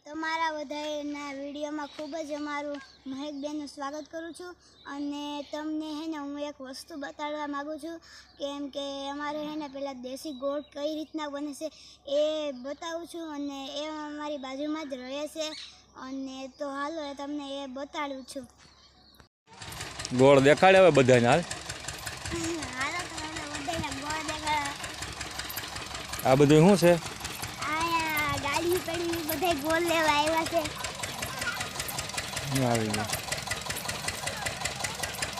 તમારા બધાના વિડીયોમાં ખૂબ જ અમારું મહેકબેનનું સ્વાગત કરું છું અને તમને હે ને હું એક વસ્તુ બતાડવા માગું છું કેમ કે અમારે હે ને પહેલાં દેશી ગોળ કઈ રીતના બને છે એ બતાવું છું અને એ અમારી બાજુમાં જ રહે છે અને તો હાલો તમને એ બતાડું છું. ગોળ દેખાડે હવે બધાને હાલ. હાલો તમને બધાને ગોળ દેખાડ. આ બધું શું છે? ગાડી પડી બધા ગોળ લેવા આવ્યા છે. આવી ગયા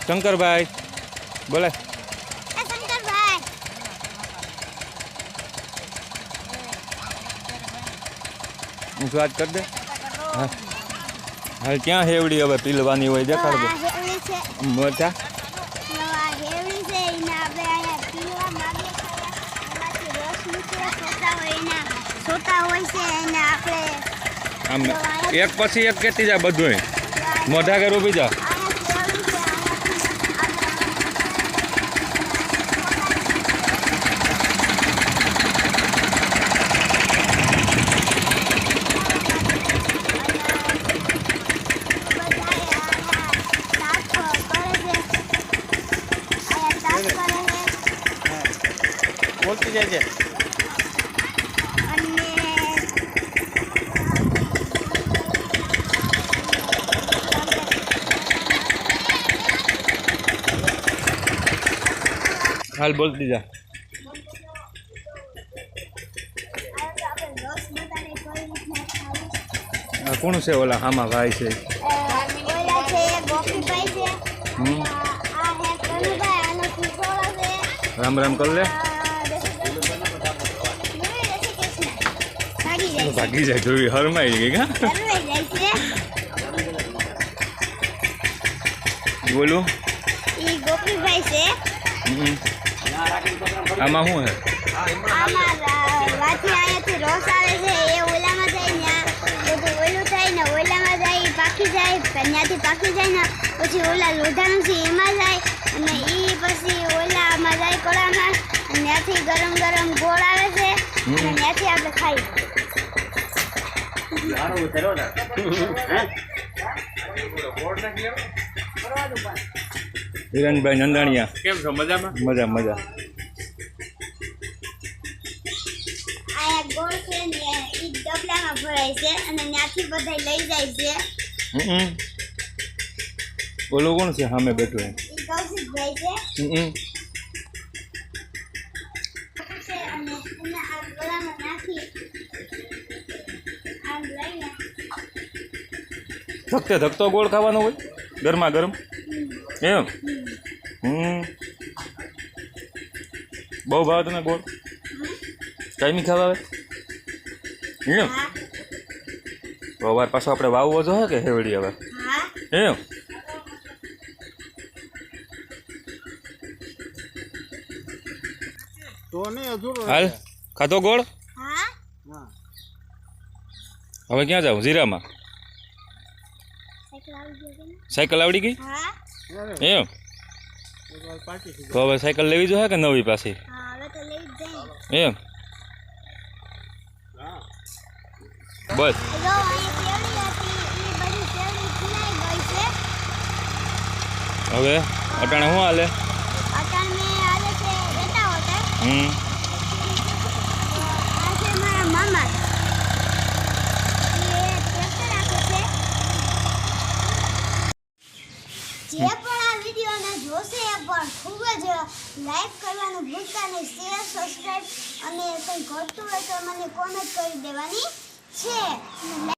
શંકરભાઈ બોલે. શંકરભાઈ હું વાત કરી દે. હા હાલ ક્યાં હેવડી હવે પીલવાની હોય દેખાડ દે. હેવડી છે મોટા હેવડી છે એને આપણે અહીંયા પીવા માંગીએ એમાંથી રસ નીકળે સોતા હોય છે એને આપણે આમ એક પછી એક કેતી જાય બધું મોઢા કે રૂપી જા. બોલતી જાય છે. હાલ બોલતી જા. કોણ છે ઓલા હામાં ભાઈ છે? રામ રામ કર લે. ભાગી જાય જોઈ હરમાઈ ગઈ. હા બોલું ગોપીભાઈ છે. આમાં શું હે? આમાં વાથી અહીંયાથી રોસ આવે છે એ ઓલામાં જાય ને બધું ઓલું થાય ને ઓલામાં જાય પાકી જાય ત્યાંથી પાકી જાય ને પછી ઓલા લોઢાનું છે એમાં જાય અને એ પછી ઓલામાં જાય કોળામાં અને ત્યાંથી ગરમ ગરમ ગોળ આવે છે અને ત્યાંથી આપણે ખાઈએ. હિરણભાઈ નંદાણીયા કેમ છો? મજામાં? મજા મજા. આ ગોળ છે ને એ ડબલામાં ભરાય છે અને ત્યાંથી બધા લઈ જાય છે. બોલો કોણ છે સામે બેઠું? એ કૌશિકભાઈ છે. અને એને આ ગોળામાં નાખી આમ લઈને ધકતે ધકતો ગોળ ખાવાનો હોય ગરમા ગરમ એમ. બહુ ભાવ તને ગોળ? કાયમી ખાવા આવે એમ? તો અવાર પાછો આપણે વાવવો જો હે કે હેવડી હવે એમ? હાલ ખાતો ગોળ. હવે ક્યાં જાવ? જીરામાં સાયકલ આવડી ગઈ એમ? તો હવે સાયકલ લેવી જોઈએ કે નવી પાછી એમ? બસ હવે અટાણે શું હાલે? જે પણ આ વિડીયોને જોશે એ પણ ખૂબ જ લાઈક કરવાનું ભૂલતા નહીં, શેર સબસ્ક્રાઈબ અને કંઈ ઘટતું હોય તો મને કોમેન્ટ કરી દેવાની છે.